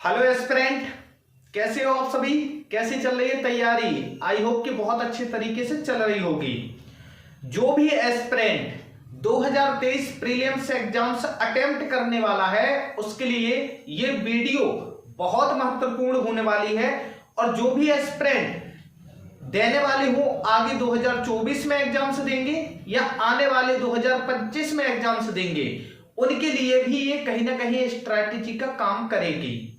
Hello aspirant, कैसे हो आप सभी। कैसे चल रही है तैयारी। आई होप कि बहुत अच्छे तरीके से चल रही होगी। जो भी एस्पिरेंट 2023 प्रीलिम्स एग्जाम्स अटेम्प्ट करने वाला है उसके लिए ये वीडियो बहुत महत्वपूर्ण होने वाली है। और जो भी एस्पिरेंट देने वाले हो आगे 2024 में एग्जाम्स देंगे या आने वाले 2025 में एग्जाम्स देंगे, उनके लिए भी ये कहीं ना कहीं स्ट्रैटेजी का काम करेगी।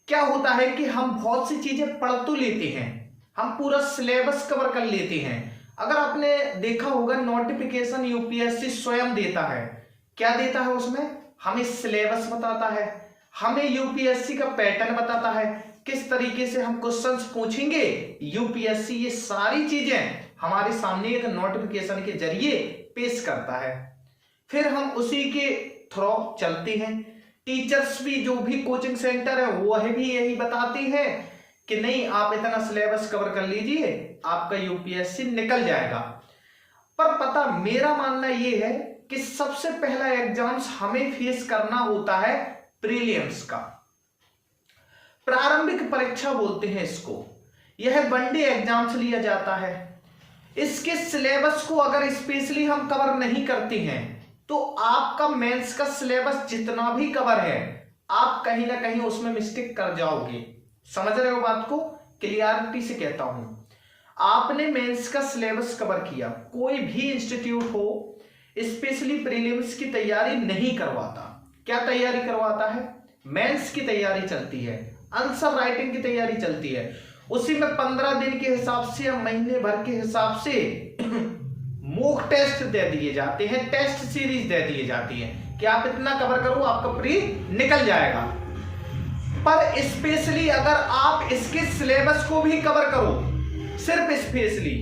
क्या होता है कि हम बहुत सी चीजें पढ़ तो लेते हैं, हम पूरा सिलेबस कवर कर लेते हैं। अगर आपने देखा होगा नोटिफिकेशन यूपीएससी स्वयं देता है। क्या देता है उसमें? हमें सिलेबस बताता है, हमें यूपीएससी का पैटर्न बताता है, किस तरीके से हम क्वेश्चंस पूछेंगे। यूपीएससी ये सारी चीजें हमारे सामने एक नोटिफिकेशन के जरिए पेश करता है। फिर हम उसी के थ्रू चलते हैं। टीचर्स भी, जो भी कोचिंग सेंटर है वो भी यही बताते हैं कि नहीं, आप इतना सिलेबस कवर कर लीजिए, आपका यूपीएससी निकल जाएगा। पर पता मेरा मानना यह है कि सबसे पहला एग्जाम्स हमें फेस करना होता है प्रीलिम्स का। प्रारंभिक परीक्षा बोलते हैं इसको। यह वनडे एग्जाम्स लिया जाता है। इसके सिलेबस को अगर स्पेशली हम कवर नहीं करते हैं तो आपका मेंस का सिलेबस जितना भी कवर है आप कहीं ना कहीं उसमें मिस्टेक कर जाओगे। समझ रहे हो बात को? क्लियरिटी से कहता हूं, आपने मेंस का सिलेबस कवर किया, कोई भी इंस्टीट्यूट हो स्पेशली प्रीलिम्स की तैयारी नहीं करवाता। क्या तैयारी करवाता है? मेंस की तैयारी चलती है, आंसर राइटिंग की तैयारी चलती है। उसी में 15 दिन के हिसाब से या महीने भर के हिसाब से मॉक टेस्ट दे दिए जाते हैं, टेस्ट सीरीज दे दिए जाती है कि आप इतना कवर करो, आपका प्री निकल जाएगा। पर स्पेशली अगर आप इसके सिलेबस को भी कवर करो, सिर्फ स्पेशली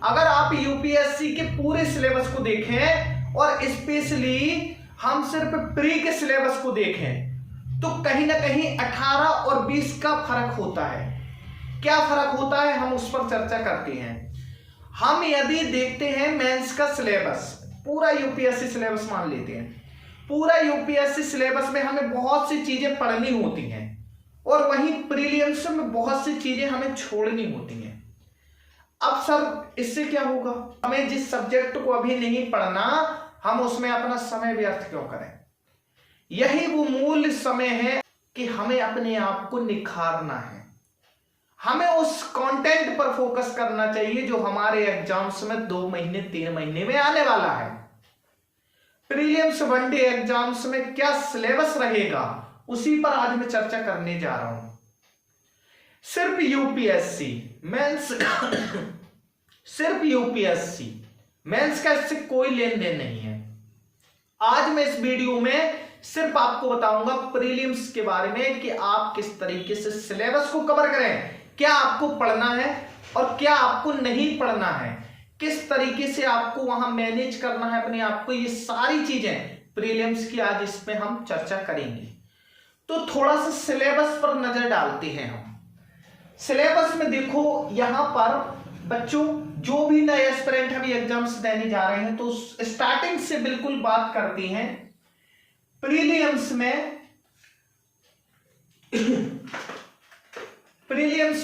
अगर आप यूपीएससी के पूरे सिलेबस को देखें और स्पेशली हम सिर्फ प्री के सिलेबस को देखें तो कहीं ना कहीं 18 और 20 का फर्क होता है। क्या फर्क होता है हम उस पर चर्चा करते हैं। हम यदि देखते हैं मेंस का सिलेबस, पूरा यूपीएससी सिलेबस मान लेते हैं, पूरा यूपीएससी सिलेबस में हमें बहुत सी चीजें पढ़नी होती हैं और वहीं प्रीलिम्स में बहुत सी चीजें हमें छोड़नी होती हैं। अब सर इससे क्या होगा? हमें जिस सब्जेक्ट को अभी नहीं पढ़ना हम उसमें अपना समय व्यर्थ क्यों करें? यही वो मूल समय है कि हमें अपने आप को निखारना है, हमें उस कंटेंट पर फोकस करना चाहिए जो हमारे एग्जाम्स में 2 महीने 3 महीने में आने वाला है। प्रीलिम्स वनडे एग्जाम्स में क्या सिलेबस रहेगा उसी पर आज मैं चर्चा करने जा रहा हूं। सिर्फ यूपीएससी मेंस सिर्फ यूपीएससी मेंस का इससे कोई लेन देन नहीं है। आज मैं इस वीडियो में सिर्फ आपको बताऊंगा प्रीलिम्स के बारे में कि आप किस तरीके से सिलेबस को कवर करें, क्या आपको पढ़ना है और क्या आपको नहीं पढ़ना है, किस तरीके से आपको वहां मैनेज करना है अपने आप को। ये सारी चीजें प्रीलिम्स की आज इसमें हम चर्चा करेंगे। तो थोड़ा सा सिलेबस पर नजर डालते हैं हम। सिलेबस में देखो, यहां पर बच्चों जो भी नए एस्पिरेंट अभी एग्जाम्स देने जा रहे हैं तो स्टार्टिंग से बिल्कुल बात करते हैं। प्रीलिम्स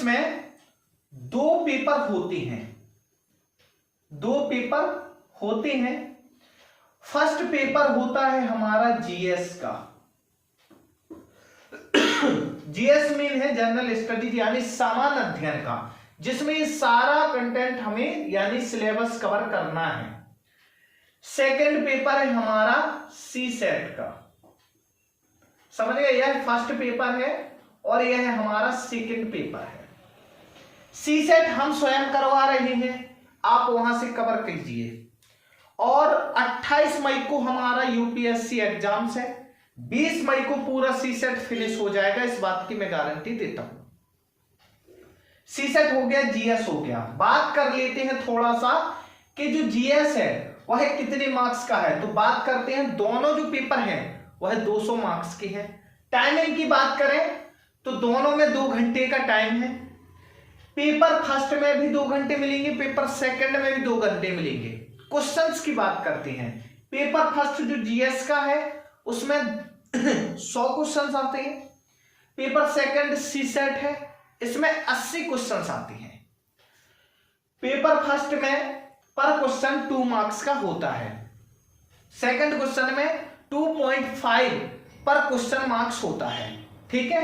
में 2 पेपर होते हैं, 2 पेपर होते हैं। फर्स्ट पेपर होता है हमारा जीएस का। जीएस मीन है जनरल स्टडीज यानी सामान्य अध्ययन का, जिसमें ये सारा कंटेंट हमें यानी सिलेबस कवर करना है। सेकंड पेपर है हमारा सी सेट का। समझ गए? यह फर्स्ट पेपर है और यह है हमारा सेकंड पेपर है। सी सेट हम स्वयं करवा रहे हैं, आप वहां से कवर कीजिए। और 28 मई को हमारा यूपीएससी एग्जाम्स है, 20 मई को पूरा सी सेट फिनिश हो जाएगा, इस बात की मैं गारंटी देता हूं। सी सेट हो गया, जीएस हो गया। बात कर लेते हैं थोड़ा सा कि जो जीएस है वह कितने मार्क्स का है। तो बात करते हैं, दोनों जो पेपर हैं वह 200 मार्क्स के हैं। टाइमिंग की बात करें तो दोनों में 2 घंटे का टाइम है। पेपर फर्स्ट में भी 2 घंटे मिलेंगे, पेपर सेकंड में भी 2 घंटे मिलेंगे। क्वेश्चंस की बात करते हैं, पेपर फर्स्ट जो जीएस का है उसमें 100 क्वेश्चंस आते हैं, पेपर सेकंड सी सेट है, इसमें 80 क्वेश्चन आते हैं। पेपर फर्स्ट में पर क्वेश्चन 2 मार्क्स का होता है, सेकंड क्वेश्चन में 2.5 पर क्वेश्चन मार्क्स होता है। ठीक है,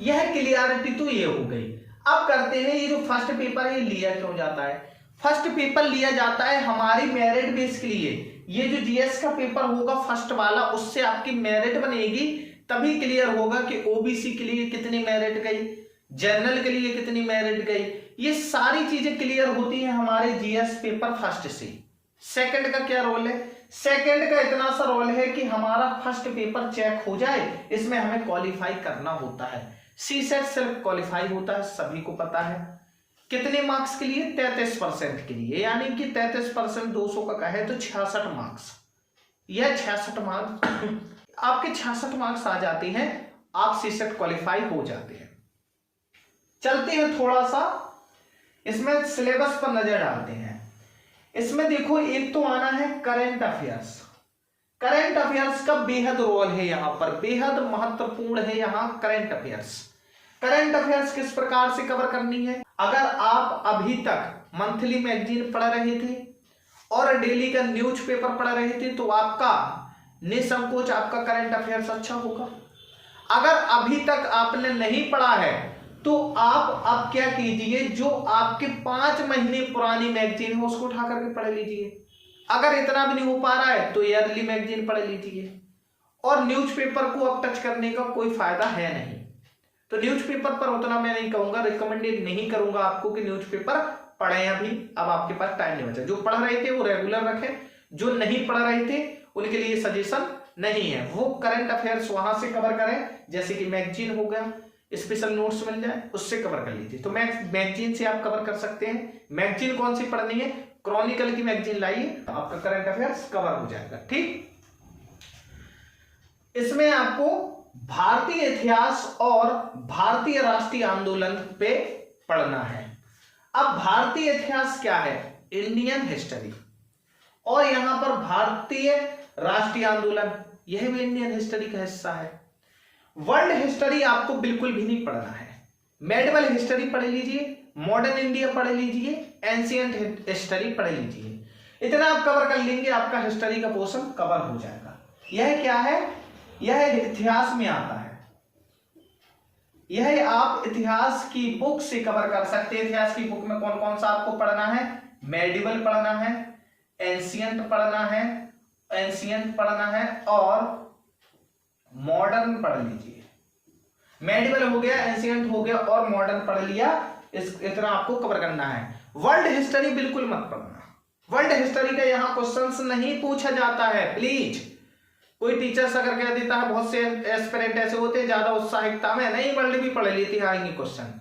यह क्लियरिटी तो ये हो गई। अब करते हैं ये जो फर्स्ट पेपर है ये लिया क्यों जाता है। फर्स्ट पेपर लिया जाता है हमारी मेरिट बेस के लिए। ये जो जीएस का पेपर होगा फर्स्ट वाला, उससे आपकी मेरिट बनेगी, तभी क्लियर होगा कि ओबीसी के लिए कितनी मेरिट गई, जनरल के लिए कितनी मेरिट गई। ये सारी चीजें क्लियर होती हैं हमारे जीएस पेपर फर्स्ट से। सेकंड का क्या रोल है, सेकंड का इतना सा रोल है कि हमारा फर्स्ट पेपर चेक हो जाए, इसमें हमें क्वालिफाई करना होता है। सी सेट सिर्फ क्वालिफाई होता है, सभी को पता है। कितने मार्क्स के लिए, 33% के लिए, यानी कि 33% 200 का कहे तो 66 मार्क्स। यह 66 मार्क्स आपके 66 मार्क्स आ जाते हैं, आप सी सेट क्वालिफाई हो जाते हैं। चलते हैं थोड़ा सा इसमें सिलेबस पर नजर डालते हैं। इसमें देखो एक तो आना है करंट अफेयर्स। करंट अफेयर्स का बेहद रोल है, यहां पर बेहद महत्वपूर्ण है। यहां करंट अफेयर्स, करंट अफेयर्स किस प्रकार से कवर करनी है। अगर आप अभी तक मंथली मैगजीन पढ़ रहे थे और डेली का न्यूज़पेपर पढ़ रहे थे तो आपका निसंकोच आपका करंट अफेयर्स अच्छा होगा। अगर अभी तक आपने नहीं पढ़ा है तो आप अब क्या कीजिए, जो आपके 5 महीने पुरानी मैगजीन है उसको उठा करके पढ़ लीजिए। अगर इतना भी नहीं हो पा रहा है तो ईयरली मैगजीन पढ़ लीजिए। और न्यूज़पेपर को अब टच करने का कोई फायदा है नहीं, तो न्यूज़पेपर पर उतना मैं नहीं कहूंगा, रिकमेंडेड नहीं करूंगा आपको कि न्यूज़पेपर पढ़ें। अभी अब आपके पास टाइम नहीं बचा। जो पढ़ रहे थे वो रेगुलर रखें, जो नहीं पढ़ रहे थे उनके लिए सजेशन नहीं है, वो करंट अफेयर्स वहां से कवर करें, जैसे कि मैगजीन हो गया, स्पेशल नोट्स मिल जाए उससे कवर कर लीजिए। तो मैगजीन से आप कवर कर सकते हैं। मैगजीन कौन सी पढ़नी है, क्रॉनिकल की मैगजीन लाइए, आपका करंट अफेयर्स कवर हो जाएगा। ठीक, इसमें आपको भारतीय इतिहास और भारतीय राष्ट्रीय आंदोलन पे पढ़ना है। अब भारतीय इतिहास क्या है, इंडियन हिस्ट्री, और यहां पर भारतीय राष्ट्रीय आंदोलन, यह भी इंडियन हिस्ट्री का हिस्सा है। वर्ल्ड हिस्ट्री आपको बिल्कुल भी नहीं पढ़ना है। मेडिवल हिस्ट्री पढ़ लीजिए, मॉडर्न इंडिया पढ़ लीजिए, एंशिएंट हिस्ट्री पढ़ लीजिए। इतना आप कवर कर लेंगे, आपका हिस्ट्री का पोर्शन कवर हो जाएगा। यह क्या है, यह इतिहास में आता है। यह आप इतिहास की बुक से कवर कर सकते हैं। इतिहास की बुक में कौन कौन सा आपको पढ़ना है, मेडिवल पढ़ना है, एंशिएंट पढ़ना है और मॉडर्न पढ़ लीजिए। मेडिवल हो गया, एंशिएंट हो गया और मॉडर्न पढ़ लिया, इतना आपको कवर करना है। वर्ल्ड हिस्ट्री बिल्कुल मत पढ़ना। वर्ल्ड हिस्ट्री का यहां क्वेश्चंस नहीं पूछा जाता है, प्लीज। कोई टीचर्स अगर कह देता है, बहुत से एस्पिरेंट ऐसे होते हैं ज्यादा उत्साहिकता में, नहीं वर्ल्ड भी पढ़ लेती है, आएंगे क्वेश्चन।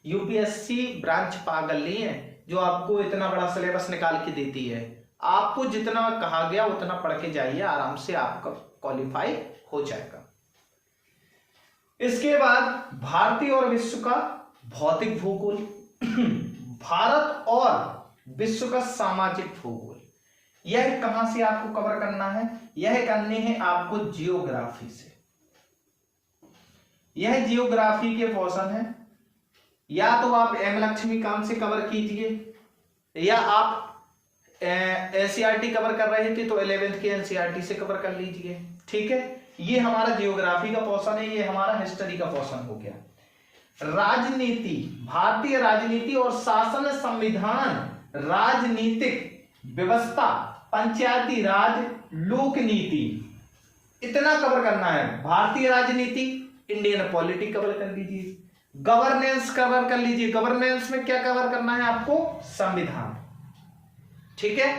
यूपीएससी ब्रांच पागल नहीं है जो आपको इतना बड़ा सिलेबस निकाल के देती है। आपको जितना कहा गया उतना पढ़ के जाइए, आराम से आपका क्वालिफाई हो जाएगा। इसके बाद भारतीय और विश्व का भौतिक भूगोल, भारत और विश्व का सामाजिक भूगोल, यह कहां से आपको कवर करना है, यह करने हैं आपको जियोग्राफी से। यह जियोग्राफी के पोर्शन है, या तो आप एम लक्ष्मीकांत से कवर कीजिए, या आप एनसीईआरटी कवर कर रहे थे तो 11th के एनसीईआरटी से कवर कर लीजिए। ठीक है, ये हमारा जियोग्राफी का पोर्शन है, ये हमारा हिस्ट्री का पोर्शन हो गया। राजनीति, भारतीय राजनीति और शासन संविधान, राजनीतिक व्यवस्था, पंचायती राज, लोक नीति, इतना कवर करना है। भारतीय राजनीति, इंडियन पॉलिटी कवर कर लीजिए। गवर्नेंस कवर कर लीजिए। गवर्नेंस में क्या कवर करना है आपको, संविधान। ठीक है,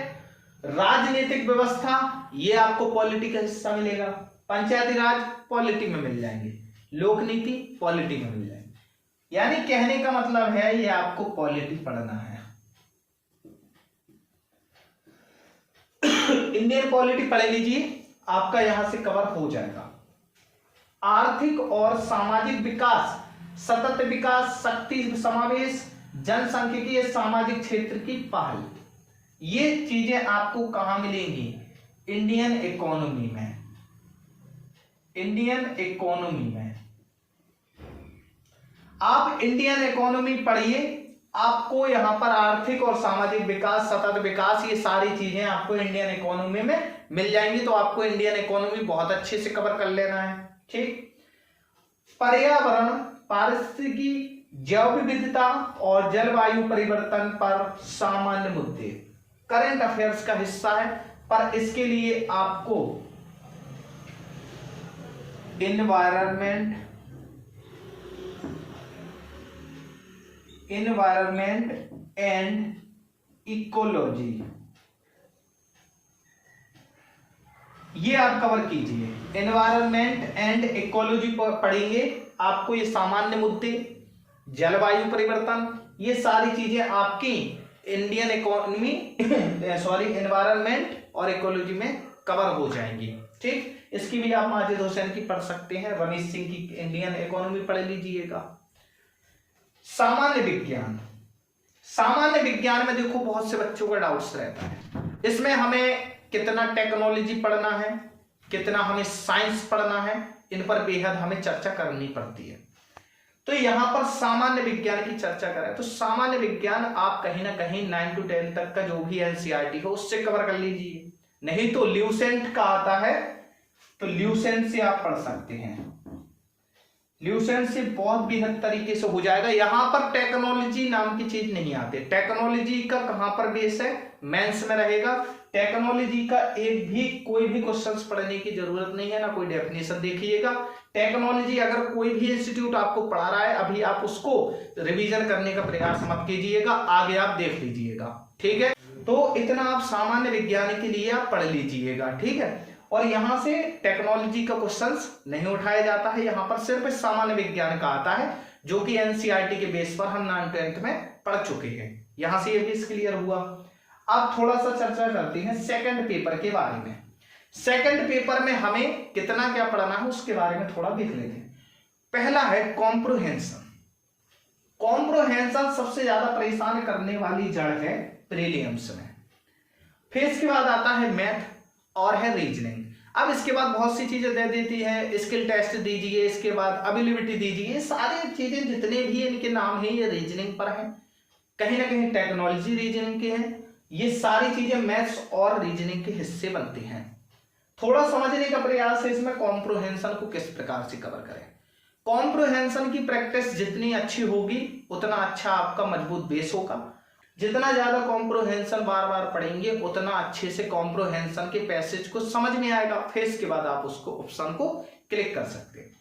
राजनीतिक व्यवस्था, ये आपको पॉलिटी का हिस्सा मिलेगा। पंचायती राज पॉलिटी में मिल जाएंगे, लोक नीति पॉलिटी में मिल जाएंगे। यानी कहने का मतलब है ये आपको पॉलिटी पढ़ना है। इंडियन पॉलिटी पढ़ लीजिए, आपका यहां से कवर हो जाएगा। आर्थिक और सामाजिक विकास, सतत विकास, शक्ति समावेश, जनसांख्यिकीय, सामाजिक क्षेत्र की पहल, ये चीजें आपको कहां मिलेंगी, इंडियन इकोनॉमी में। इंडियन इकोनॉमी में आप इंडियन इकोनॉमी पढ़िए, आपको यहाँ पर आर्थिक और सामाजिक विकास, सतत विकास, ये सारी चीजें आपको इंडियन इकोनॉमी में मिल जाएंगी। तो आपको इंडियन इकोनॉमी बहुत अच्छे से कवर कर लेना है। ठीक, पर्यावरण, पारिस्थितिकी, जैव विविधता और जलवायु परिवर्तन पर सामान्य मुद्दे करंट अफेयर्स का हिस्सा है, पर इसके लिए आपको इन्वायरमेंट एंड इकोलॉजी, ये आप कवर कीजिए। एनवायरनमेंट एंड इकोलॉजी पढ़ेंगे, आपको ये सामान्य मुद्दे, जलवायु परिवर्तन, ये सारी चीजें आपकी इंडियन इकोनॉमी एनवायरनमेंट और इकोलॉजी में कवर हो जाएंगी। ठीक, इसकी भी आप माजिद हुसैन की पढ़ सकते हैं, रमेश सिंह की इंडियन इकोनॉमी पढ़ लीजिएगा। सामान्य विज्ञान, सामान्य विज्ञान में देखो बहुत से बच्चों का डाउट्स रहता है, इसमें हमें कितना टेक्नोलॉजी पढ़ना है, कितना हमें साइंस पढ़ना है, इन पर बेहद हमें चर्चा करनी पड़ती है। तो यहां पर सामान्य विज्ञान की चर्चा करें तो सामान्य विज्ञान आप कहीं ना कहीं 9 to 10 तक का जो भी एनसीईआरटी हो उससे कवर कर लीजिए, नहीं तो ल्यूसेंट का आता है तो ल्यूसेंट से आप पढ़ सकते हैं। ल्यूसेंट से बहुत बेहद तरीके से हो जाएगा। यहां पर टेक्नोलॉजी नाम की चीज नहीं आती। टेक्नोलॉजी का कहां पर बेस है, मेंस में रहेगा। टेक्नोलॉजी का एक भी कोई भी क्वेश्चंस पढ़ने की जरूरत नहीं है, ना कोई डेफिनेशन देखिएगा। टेक्नोलॉजी अगर कोई भी इंस्टीट्यूट आपको पढ़ा रहा है, अभी आप उसको रिवीजन करने का प्रयास मत कीजिएगा, आगे आप देख लीजिएगा। ठीक है, तो इतना आप सामान्य विज्ञान के लिए आप पढ़ लीजिएगा। ठीक है, और यहां से टेक्नोलॉजी का क्वेश्चंस नहीं उठाया जाता है, यहां पर सिर्फ सामान्य विज्ञान का आता है, जो कि एनसीईआरटी के बेस पर हम 9th 10th में पढ़ चुके हैं। यहां से ये भी क्लियर हुआ। अब थोड़ा सा चर्चा करते हैं सेकंड पेपर के बारे में। सेकंड पेपर में हमें कितना क्या पढ़ना है उसके बारे में थोड़ा देख लेते हैं। पहला है कॉम्प्रोहेंशन। कॉम्प्रोहेंशन सबसे ज्यादा परेशान करने वाली जड़ है प्रीलिम्स में। फिर इसके बाद आता है मैथ और है रीजनिंग। अब इसके बाद बहुत सी चीजें दे देती है, स्किल टेस्ट दीजिए, इसके बाद अबिलिटी दीजिए, सारी चीजें जितने भी इनके नाम हैं ये रीजनिंग पर हैं, कहीं ना कहीं टेक्नोलॉजी रीजनिंग के हैं। ये सारी चीजें मैथ्स और रीजनिंग के हिस्से बनती हैं। थोड़ा समझने का प्रयास है इसमें कॉम्प्रोहेंशन को किस प्रकार से कवर करें। कॉम्प्रोहेंशन की प्रैक्टिस जितनी अच्छी होगी उतना अच्छा आपका मजबूत बेस होगा। जितना ज्यादा कॉम्प्रोहेंशन बार बार पढ़ेंगे उतना अच्छे से कॉम्प्रोहेंशन के पैसेज को समझ में आएगा। फिर इसके बाद आप उसको ऑप्शन को क्लिक कर सकते हैं।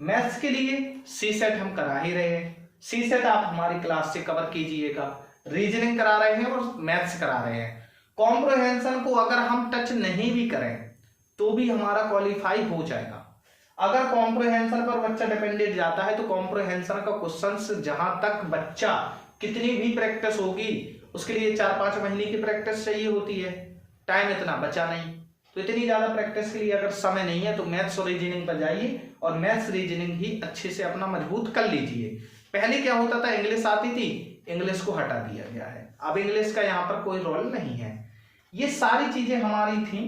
मैथ्स के लिए सी सेट हम करा ही रहे हैं, सी सेट आप हमारी क्लास से कवर कीजिएगा। रीजनिंग करा रहे हैं और मैथ्स करा रहे हैं। कॉम्प्रोहेंशन को अगर हम टच नहीं भी करें तो भी हमारा क्वालिफाई हो जाएगा। अगर कॉम्प्रोहेंशन पर बच्चा डिपेंडेंट जाता है तो कॉम्प्रोहेंशन का क्वेश्चन जहां तक बच्चा कितनी भी प्रैक्टिस होगी उसके लिए 4-5 महीने की प्रैक्टिस चाहिए होती है, टाइम इतना बचा नहीं। तो इतनी ज्यादा प्रैक्टिस के लिए अगर समय नहीं है तो मैथ्स और रीजनिंग पर जाइए और मैथ्स रीजनिंग ही अच्छे से अपना मजबूत कर लीजिए। पहले क्या होता था, इंग्लिश आती थी, इंग्लिश को हटा दिया गया है, अब इंग्लिश का यहाँ पर कोई रोल नहीं है। ये सारी चीजें हमारी थी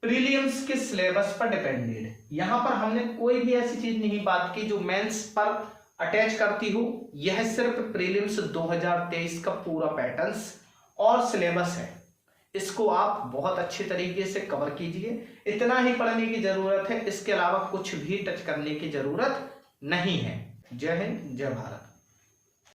प्रीलिम्स के सिलेबस पर डिपेंडेड। यहां पर हमने कोई भी ऐसी चीज नहीं बात की जो मेंस पर अटैच करती हो। यह सिर्फ प्रीलिम्स 2023 का पूरा पैटर्न्स और सिलेबस है, इसको आप बहुत अच्छे तरीके से कवर कीजिए। इतना ही पढ़ने की जरूरत है, इसके अलावा कुछ भी टच करने की जरूरत नहीं है। जय हिंद, जय भारत।